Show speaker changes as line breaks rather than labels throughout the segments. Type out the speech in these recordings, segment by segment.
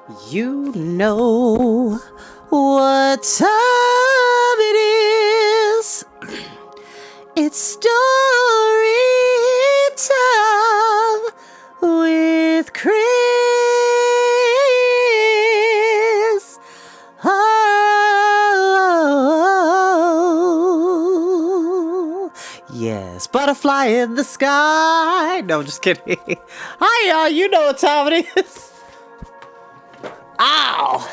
You know what time it is. It's story time with Chris. Oh, yes, butterfly in the sky. No, I'm just kidding. Hi, y'all. You know what time it is. Ow!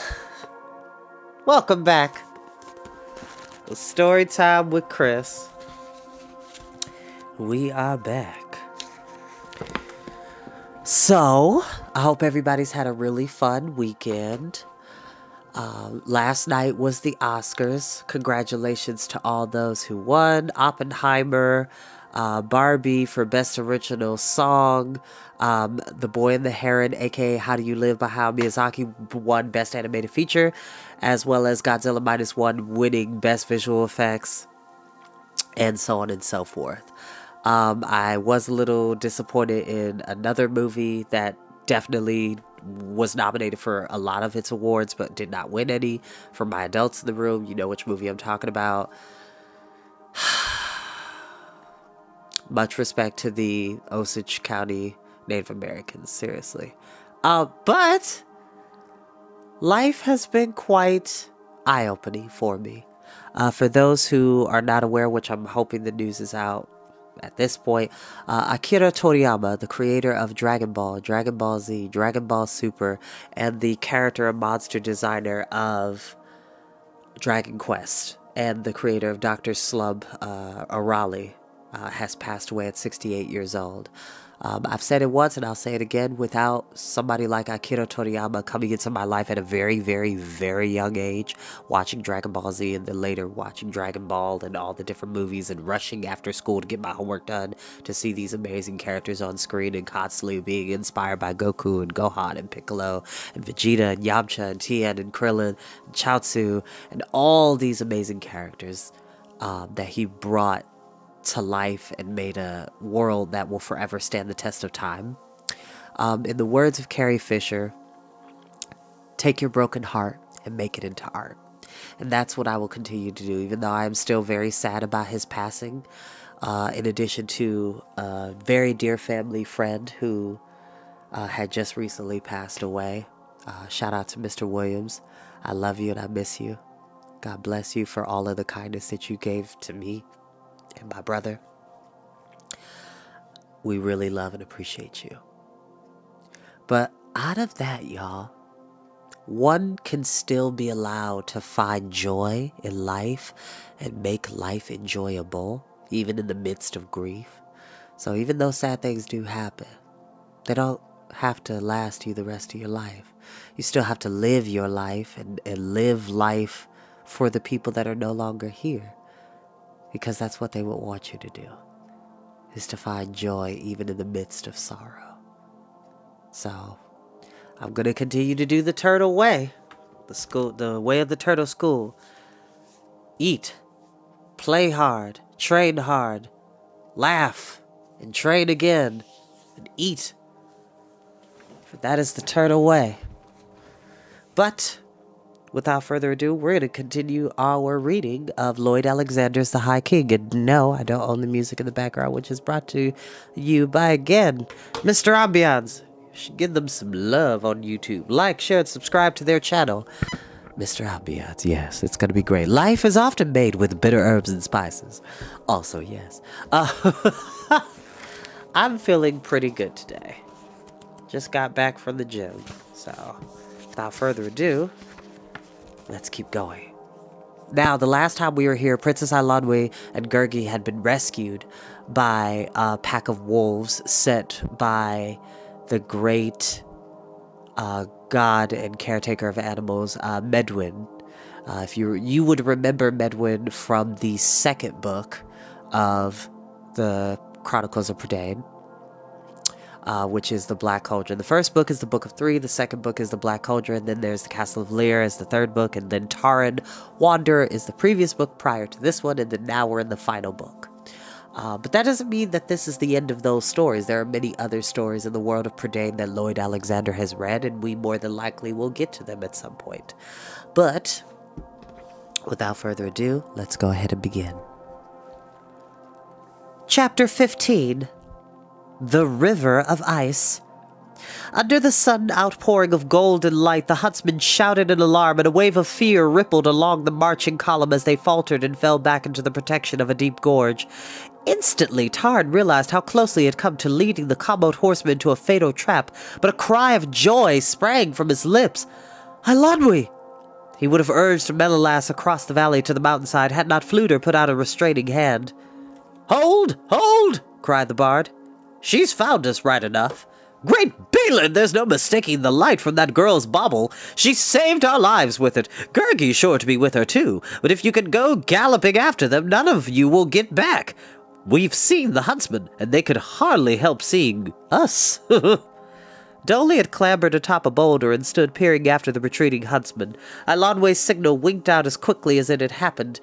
Welcome back. Story time with Chris. We are back. So, I hope everybody's had a really fun weekend. Last night was the Oscars. Congratulations to all those who won. Oppenheimer, Barbie for Best Original Song, The Boy and the Heron, aka How Do You Live by Hayao Miyazaki, won Best Animated Feature, as well as Godzilla Minus One winning Best Visual Effects, and so on and so forth. I was a little disappointed in another movie that definitely was nominated for a lot of its awards, but did not win any. For my adults in the room, you know which movie I'm talking about. Much respect to the Osage County Native Americans, seriously. But life has been quite eye-opening for me. For those who are not aware, which I'm hoping the news is out at this point, Akira Toriyama, the creator of Dragon Ball, Dragon Ball Z, Dragon Ball Super, and the character and monster designer of Dragon Quest, and the creator of Dr. Slump, Arale, has passed away at 68 years old. I've said it once and I'll say it again. Without somebody like Akira Toriyama coming into my life at a very, very, very young age, watching Dragon Ball Z and then later watching Dragon Ball and all the different movies and rushing after school to get my homework done to see these amazing characters on screen and constantly being inspired by Goku and Gohan and Piccolo and Vegeta and Yamcha and Tien and Krillin and Chaozu and all these amazing characters that he brought to life and made a world that will forever stand the test of time. In the words of Carrie Fisher, take your broken heart and make it into art. And that's what I will continue to do, even though I am still very sad about his passing. In addition to a very dear family friend who had just recently passed away. Shout out to Mr. Williams. I love you and I miss you. God bless you for all of the kindness that you gave to me and my brother. We really love and appreciate you. But out of that, y'all, one can still be allowed to find joy in life and make life enjoyable, even in the midst of grief. So even though sad things do happen, they don't have to last you the rest of your life. You still have to live your life and live life for the people that are no longer here. Because that's what they would want you to do, is to find joy even in the midst of sorrow. So, I'm going to continue to do the turtle way, the way of the turtle school. Eat, play hard, train hard, laugh, and train again, and eat. For that is the turtle way. But without further ado, we're going to continue our reading of Lloyd Alexander's The High King. And no, I don't own the music in the background, which is brought to you by, again, Mr. Ambiance. You should give them some love on YouTube. Like, share, and subscribe to their channel. Mr. Ambiance, yes, it's going to be great. Life is often made with bitter herbs and spices. Also, yes. I'm feeling pretty good today. Just got back from the gym. So, without further ado, let's keep going. Now, the last time we were here, Princess Alanwe and Gurgi had been rescued by a pack of wolves sent by the great god and caretaker of animals, Medwin. If you would remember Medwin from the second book of the Chronicles of Prydain, which is the Black Cauldron. The first book is the Book of Three, the second book is the Black Cauldron, then there's the Castle of Lear as the third book, and then Taran Wanderer is the previous book prior to this one, and then now we're in the final book. But that doesn't mean that this is the end of those stories. There are many other stories in the world of Prydain that Lloyd Alexander has read, and we more than likely will get to them at some point. But without further ado, let's go ahead and begin. Chapter 15, The River of Ice. Under the sudden outpouring of golden light, the huntsmen shouted in alarm, and a wave of fear rippled along the marching column as they faltered and fell back into the protection of a deep gorge. Instantly, Tard realized how closely he had come to leading the Commode horsemen into a fatal trap, but a cry of joy sprang from his lips. "Eilonwy!" He would have urged Menelaus across the valley to the mountainside had not Fflewddur put out a restraining hand. "Hold! Hold!" cried the bard. "She's found us right enough. Great Balin, there's no mistaking the light from that girl's bauble. She saved our lives with it. Gurgi's sure to be with her too, but if you can go galloping after them, none of you will get back. We've seen the huntsmen, and they could hardly help seeing us." Dolly had clambered atop a boulder and stood peering after the retreating huntsman. Eilonwy's signal winked out as quickly as it had happened,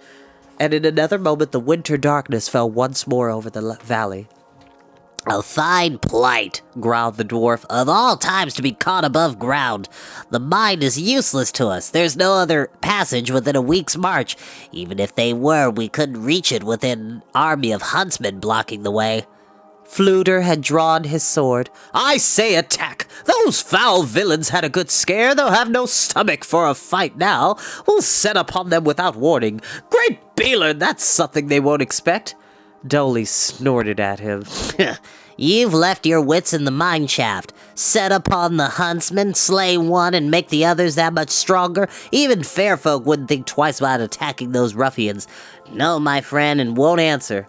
and in another moment the winter darkness fell once more over the valley.
"A fine plight," growled the dwarf, "of all times to be caught above ground. The mine is useless to us. There's no other passage within a week's march. Even if they were, we couldn't reach it with an army of huntsmen blocking the way."
Fflewddur had drawn his sword. "I say attack! Those foul villains had a good scare. They'll have no stomach for a fight now. We'll set upon them without warning. Great Balin, that's something they won't expect." Dolly snorted at him.
"You've left your wits in the mine shaft. Set upon the huntsmen, slay one, and make the others that much stronger. Even fair folk wouldn't think twice about attacking those ruffians. No, my friend, and won't answer."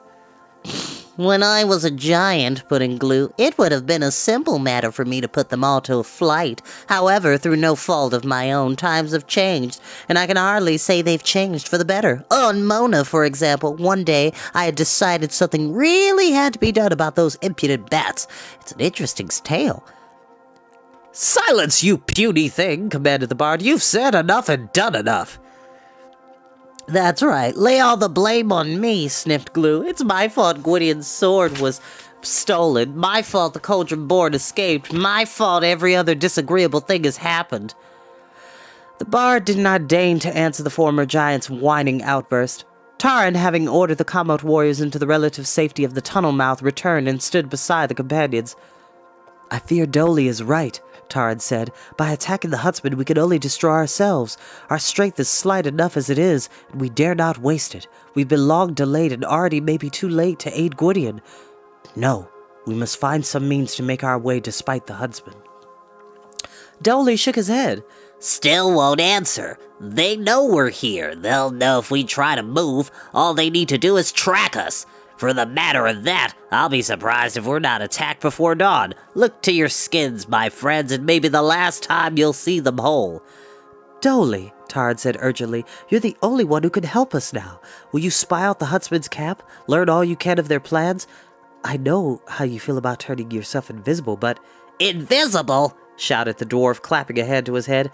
"When I was a giant," put in Glue, "it would have been a simple matter for me to put them all to flight. However, through no fault of my own, times have changed, and I can hardly say they've changed for the better. On Mona, for example, one day I had decided something really had to be done about those impudent bats. It's an interesting tale."
"Silence, you puny thing," commanded the bard. "You've said enough and done enough."
"That's right. Lay all the blame on me," sniffed Glue. "It's my fault Gwydion's sword was stolen. My fault the Cauldron Born escaped. My fault every other disagreeable thing has happened." The bard did not deign to answer the former giant's whining outburst. Taran, having ordered the Commode warriors into the relative safety of the tunnel mouth, returned and stood beside the companions. "I fear Dolly is right," Taran said. "By attacking the huntsmen, we can only destroy ourselves. Our strength is slight enough as it is, and we dare not waste it. We've been long delayed and already may be too late to aid Gwydion. No, we must find some means to make our way despite the huntsmen." Dolly shook his head. "Still won't answer. They know we're here. They'll know if we try to move. All they need to do is track us. For the matter of that, I'll be surprised if we're not attacked before dawn. Look to your skins, my friends, and maybe the last time you'll see them whole."
"Dolly," Tard said urgently, "you're the only one who can help us now. Will you spy out the huntsman's camp? Learn all you can of their plans? I know how you feel about turning yourself invisible, but—"
"Invisible?" shouted the dwarf, clapping a hand to his head.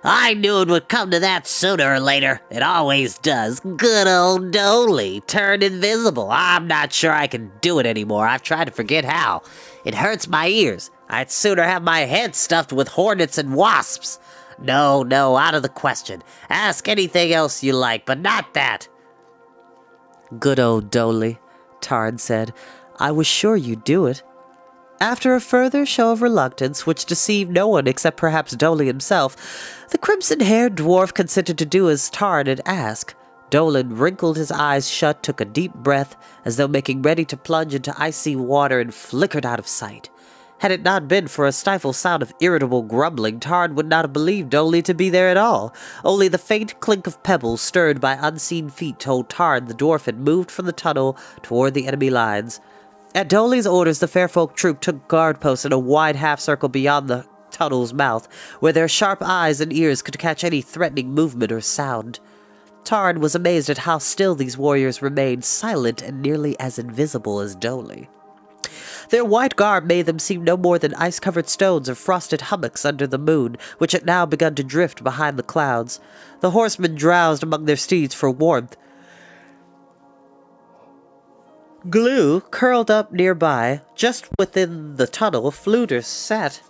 "I knew it would come to that sooner or later. It always does. Good old Dolly, turn invisible. I'm not sure I can do it anymore. I've tried to forget how. It hurts my ears. I'd sooner have my head stuffed with hornets and wasps. No, out of the question. Ask anything else you like, but not that."
"Good old Dolly," Tard said. "I was sure you'd do it." After a further show of reluctance, which deceived no one except perhaps Dolly himself, the crimson-haired dwarf consented to do as Tard had asked. Dolan wrinkled his eyes shut, took a deep breath, as though making ready to plunge into icy water, and flickered out of sight. Had it not been for a stifled sound of irritable grumbling, Tard would not have believed Dolly to be there at all. Only the faint clink of pebbles stirred by unseen feet told Tard the dwarf had moved from the tunnel toward the enemy lines. At Dolly's orders, the Fairfolk troop took guard posts in a wide half-circle beyond the tunnel's mouth, where their sharp eyes and ears could catch any threatening movement or sound. Tard was amazed at how still these warriors remained, silent and nearly as invisible as Dolly. Their white garb made them seem no more than ice-covered stones or frosted hummocks under the moon, which had now begun to drift behind the clouds. The horsemen drowsed among their steeds for warmth.
Glue, curled up nearby, just within the tunnel, Fluter sat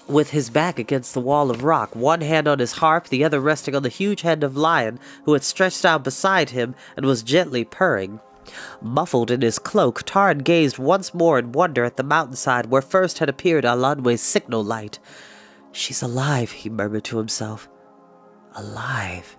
with his back against the wall of rock, one hand on his harp, the other resting on the huge head of Lion, who had stretched out beside him and was gently purring. Muffled in his cloak, Tarn gazed once more in wonder at the mountainside where first had appeared Alanwe's signal light. "She's alive," he murmured to himself. "Alive,"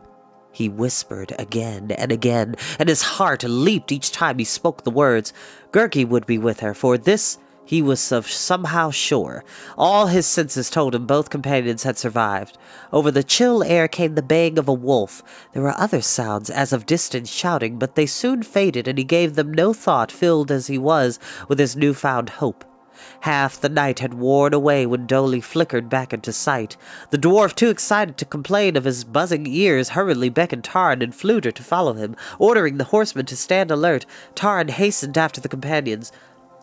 he whispered again and again, and his heart leaped each time he spoke the words. Gertie would be with her, for this he was somehow sure. All his senses told him both companions had survived. Over the chill air came the baying of a wolf. There were other sounds, as of distant shouting, but they soon faded, and he gave them no thought, filled as he was with his newfound hope. Half the night had worn away when Dolly flickered back into sight. The dwarf, too excited to complain of his buzzing ears, hurriedly beckoned Tarn and Fluter to follow him, ordering the horsemen to stand alert. Tarn hastened after the companions.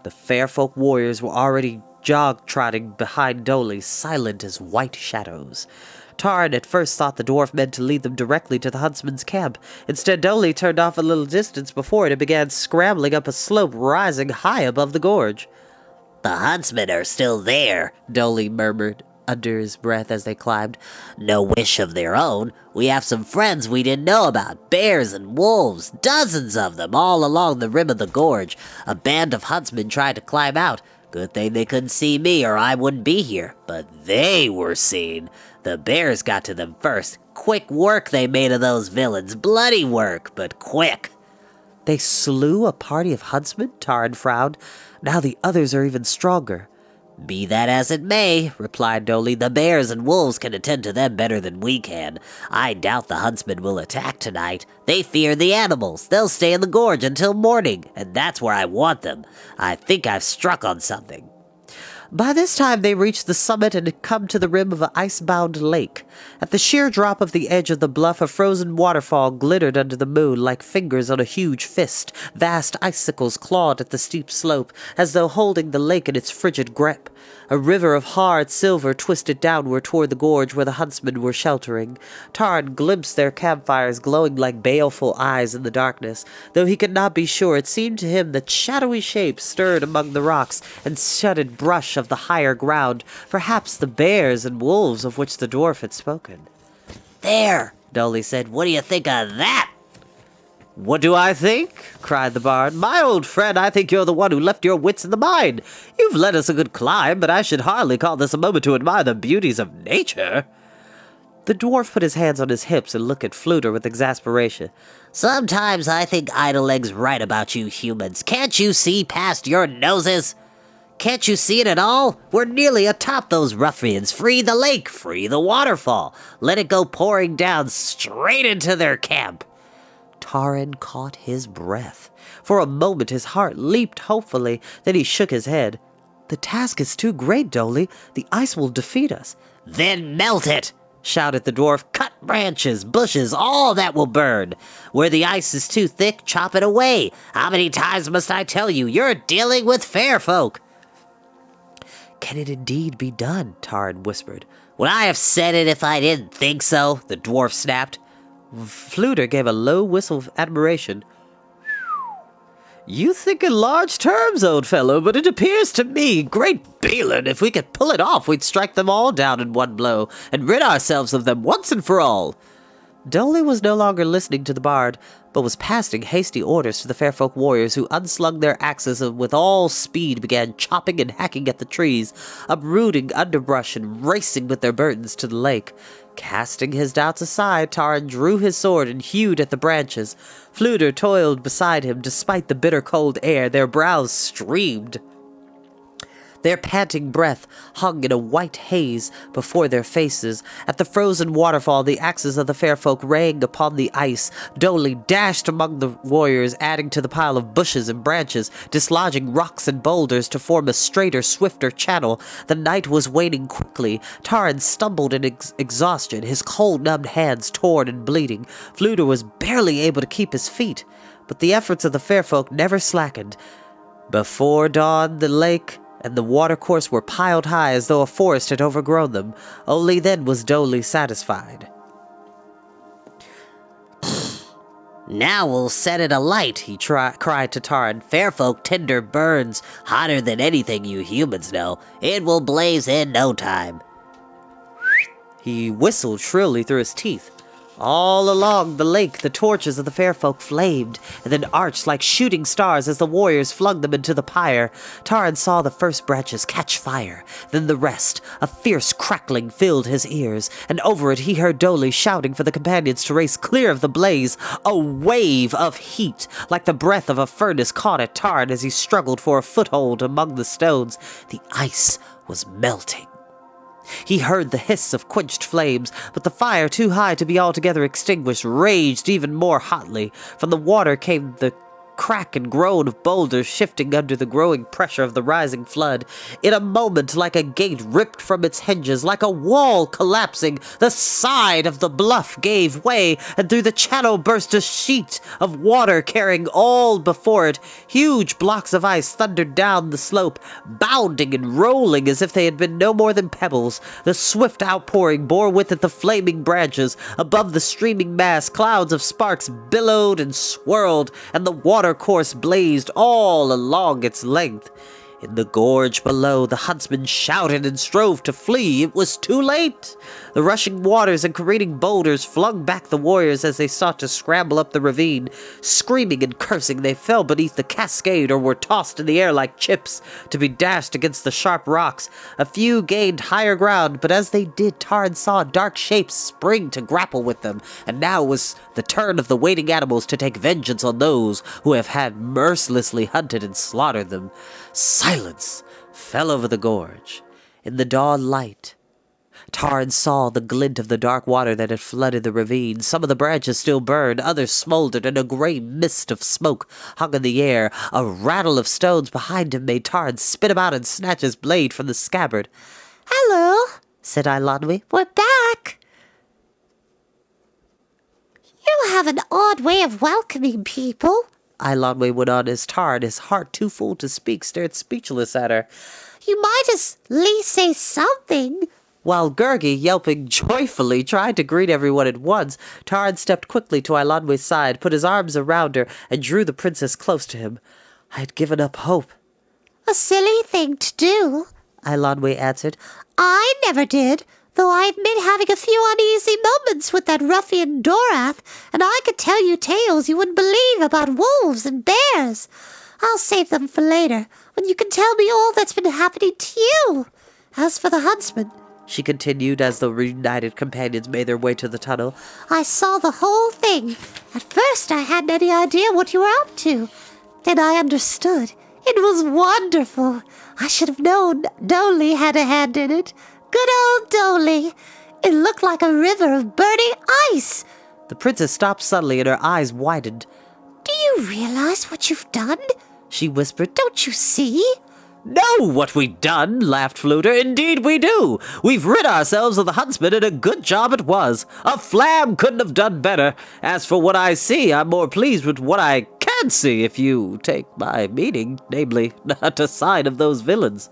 The fair folk warriors were already jog-trotting behind Dolly, silent as white shadows. Tarn at first thought the dwarf meant to lead them directly to the huntsman's camp. Instead, Dolly turned off a little distance before it and began scrambling up a slope rising high above the gorge.
"The huntsmen are still there,"
Dolly murmured under his breath as they climbed.
"No wish of their own. We have some friends we didn't know about. Bears and wolves, dozens of them, all along the rim of the gorge. A band of huntsmen tried to climb out. Good thing they couldn't see me or I wouldn't be here. But they were seen. The bears got to them first. Quick work they made of those villains. Bloody work, but quick."
"They slew a party of huntsmen?" Tarn frowned. "Now the others are even stronger."
"Be that as it may," replied Dolly, "the bears and wolves can attend to them better than we can. I doubt the huntsmen will attack tonight. They fear the animals. They'll stay in the gorge until morning, and that's where I want them. I think I've struck on something."
By this time they reached the summit and had come to the rim of an ice-bound lake. At the sheer drop of the edge of the bluff, a frozen waterfall glittered under the moon like fingers on a huge fist. Vast icicles clawed at the steep slope, as though holding the lake in its frigid grip. A river of hard silver twisted downward toward the gorge where the huntsmen were sheltering. Tarn glimpsed their campfires glowing like baleful eyes in the darkness. Though he could not be sure, it seemed to him that shadowy shapes stirred among the rocks and scudded brush of the higher ground, perhaps the bears and wolves of which the dwarf had spoken.
"There," Dolly said. "What do you think of that?"
"What do I think?" cried the bard. "My old friend, I think you're the one who left your wits in the mine. You've led us a good climb, but I should hardly call this a moment to admire the beauties of nature." The dwarf put his hands on his hips and looked at Fluter with exasperation.
"Sometimes I think Idleleg's right about you humans. Can't you see past your noses? Can't you see it at all? We're nearly atop those ruffians. Free the lake, free the waterfall. Let it go pouring down straight into their camp."
Tarn caught his breath. For a moment his heart leaped hopefully, then he shook his head. "The task is too great, Dolly. The ice will defeat us."
"Then melt it," shouted the dwarf. "Cut branches, bushes, all that will burn. Where the ice is too thick, chop it away. How many times must I tell you, you're dealing with fair folk?"
"Can it indeed be done?" Tarn whispered.
"Would I have said it if I didn't think so?" the dwarf snapped.
Fluter gave a low whistle of admiration. "You think in large terms, old fellow, but it appears to me, great Balin, if we could pull it off, we'd strike them all down in one blow, and rid ourselves of them once and for all." Dolly was no longer listening to the bard, but was passing hasty orders to the fair folk warriors, who unslung their axes and with all speed began chopping and hacking at the trees, uprooting underbrush and racing with their burdens to the lake. Casting his doubts aside, Tarn drew his sword and hewed at the branches. Fluter toiled beside him despite the bitter cold air. Their brows streamed. Their panting breath hung in a white haze before their faces. At the frozen waterfall, the axes of the fair folk rang upon the ice. Dolly dashed among the warriors, adding to the pile of bushes and branches, dislodging rocks and boulders to form a straighter, swifter channel. The night was waning quickly. Tarn stumbled in exhaustion, his cold-numbed hands torn and bleeding. Fluter was barely able to keep his feet, but the efforts of the fair folk never slackened. Before dawn, the lake and the watercourse were piled high as though a forest had overgrown them. Only then was Dolly satisfied.
Now we'll set it alight, he cried to Taran. Fair folk tinder burns hotter than anything you humans know. It will blaze in no time.
He whistled shrilly through his teeth. All along the lake, the torches of the fair folk flamed, and then arched like shooting stars as the warriors flung them into the pyre. Taran saw the first branches catch fire, then the rest. A fierce crackling filled his ears, and over it he heard Dolly shouting for the companions to race clear of the blaze. A wave of heat, like the breath of a furnace, caught at Taran as he struggled for a foothold among the stones. The ice was melting. He heard the hiss of quenched flames, but the fire, too high to be altogether extinguished, raged even more hotly. From the water came the crack and groan of boulders shifting under the growing pressure of the rising flood. In a moment, like a gate ripped from its hinges, like a wall collapsing, the side of the bluff gave way, and through the channel burst a sheet of water carrying all before it. Huge blocks of ice thundered down the slope, bounding and rolling as if they had been no more than pebbles. The swift outpouring bore with it the flaming branches. Above the streaming mass, clouds of sparks billowed and swirled, and the water course blazed all along its length. In the gorge below, the huntsmen shouted and strove to flee. It was too late. The rushing waters and careening boulders flung back the warriors as they sought to scramble up the ravine. Screaming and cursing, they fell beneath the cascade or were tossed in the air like chips to be dashed against the sharp rocks. A few gained higher ground, but as they did, Taran saw dark shapes spring to grapple with them, and now was the turn of the waiting animals to take vengeance on those who had mercilessly hunted and slaughtered them. Silence fell over the gorge. In the dawn light, Taran saw the glint of the dark water that had flooded the ravine. Some of the branches still burned, others smoldered, and a gray mist of smoke hung in the air. A rattle of stones behind him made Taran spin about and snatch his blade from the scabbard.
"Hello," said Eilonwy. "We're back." "You have an odd way of welcoming people,"
Eilonwy went on as Taran, his heart too full to speak, stared speechless at her.
"You might at least say something."
While Gurgi, yelping joyfully, tried to greet everyone at once, Taran stepped quickly to Eilonwy's side, put his arms around her, and drew the princess close to him. I had given up hope.
"A silly thing to do,"
Eilonwy answered.
"I never did, though I admit having a few uneasy moments with that ruffian Dorath, and I could tell you tales you wouldn't believe about wolves and bears. I'll save them for later, when you can tell me all that's been happening to you. As for the huntsman,"
she continued as the reunited companions made their way to the tunnel,
"I saw the whole thing. At first I hadn't any idea what you were up to. Then I understood. It was wonderful. I should have known Dolly had a hand in it. Good old Dolly. It looked like a river of burning ice."
The princess stopped suddenly and her eyes widened.
"Do you realize what you've done?"
She whispered.
"Don't you see?"
"Know what we've done," laughed Fluter. "Indeed we do. We've rid ourselves of the huntsman, and a good job it was. A flam couldn't have done better. As for what I see, I'm more pleased with what I can see, if you take my meaning, namely, not a sign of those villains."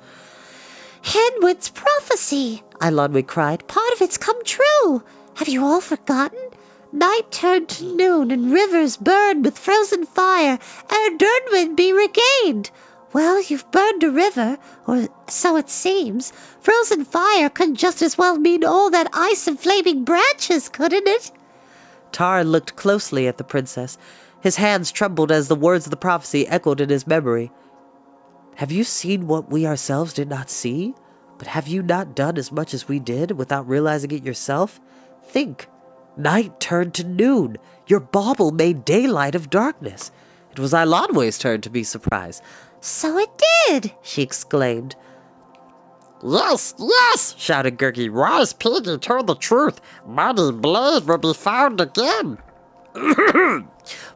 "Henwood's prophecy," Eilonwy cried. "Part of it's come true. Have you all forgotten? Night turned to noon, and rivers burned with frozen fire, ere Durnwyn be regained. Well, you've burned a river, or so it seems. Frozen fire could just as well mean all that ice and flaming branches, couldn't it?"
Taran looked closely at the princess. His hands trembled as the words of the prophecy echoed in his memory. "Have you seen what we ourselves did not see? But have you not done as much as we did without realizing it yourself? Think. Night turned to noon. Your bauble made daylight of darkness." It was Eilonwy's turn to be surprised.
"So it did!" she exclaimed.
Yes, yes, shouted Gurgi. Wise piggy told the truth. Mighty blade will be found again.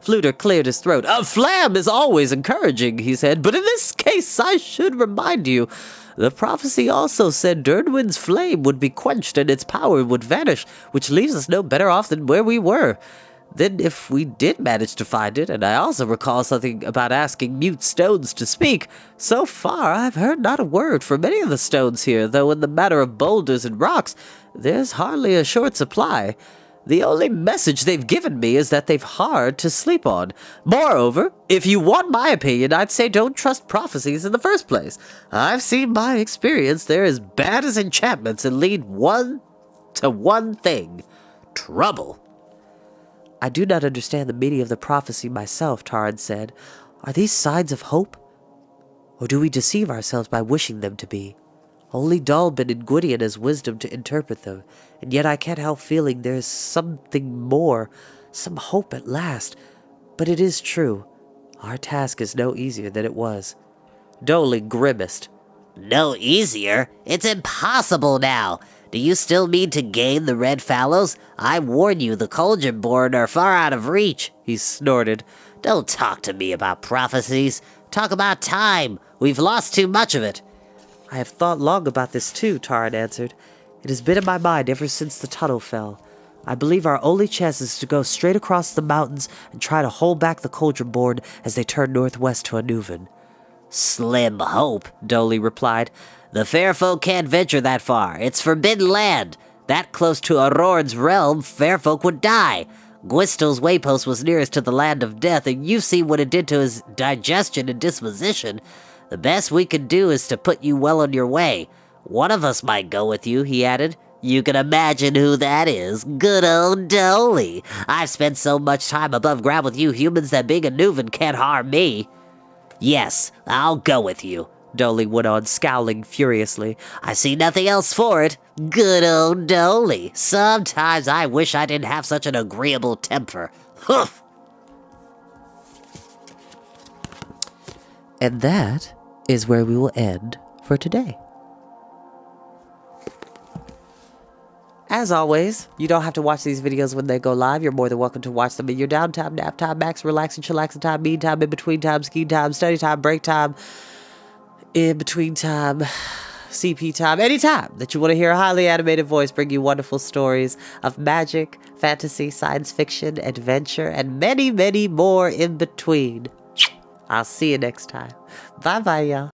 Fluter cleared his throat. "A flam is always encouraging," he said, "but in this case I should remind you. The prophecy also said Durnwyn's flame would be quenched and its power would vanish, which leaves us no better off than where we were. Then if we did manage to find it, and I also recall something about asking mute stones to speak, so far I've heard not a word from any of the stones here, though in the matter of boulders and rocks, there's hardly a short supply. The only message they've given me is that they've hard to sleep on. Moreover, if you want my opinion, I'd say don't trust prophecies in the first place. I've seen by experience they're as bad as enchantments and lead one thing: trouble. I do not understand the meaning of the prophecy myself, Taran said. Are these signs of hope? Or do we deceive ourselves by wishing them to be? Only Dalbin and Gwydion has wisdom to interpret them, and yet I can't help feeling there is something more, some hope at last. But it is true, our task is no easier than it was. Doling grimaced.
No easier? It's impossible now. Do you still mean to gain the Red Fallows? I warn you, the Cauldron-born are far out of reach, he snorted. Don't talk to me about prophecies. Talk about time. We've lost too much of it.
I have thought long about this too, Taran answered. It has been in my mind ever since the tunnel fell. I believe our only chance is to go straight across the mountains and try to hold back the Cauldron-born as they turn northwest to Anuvan.
Slim hope, Dolly replied. The fair folk can't venture that far. It's forbidden land. That close to Auroran's realm, fair folk would die. Gwistel's waypost was nearest to the land of death, and you've seen what it did to his digestion and disposition. The best we can do is to put you well on your way. One of us might go with you, he added. You can imagine who that is. Good old Dolly. I've spent so much time above ground with you humans that being a Nuvan can't harm me. Yes, I'll go with you, Dolly went on, scowling furiously. I see nothing else for it. Good old Dolly. Sometimes I wish I didn't have such an agreeable temper. Humph!
And that is where we will end for today. As always, you don't have to watch these videos when they go live. You're more than welcome to watch them in your downtime, nap time, max, relaxing, chillaxing time, mean time, in between time, ski time, study time, break time, in between time, CP time, any time that you want to hear a highly animated voice bring you wonderful stories of magic, fantasy, science fiction, adventure, and many, many more in between. I'll see you next time. Bye-bye, y'all.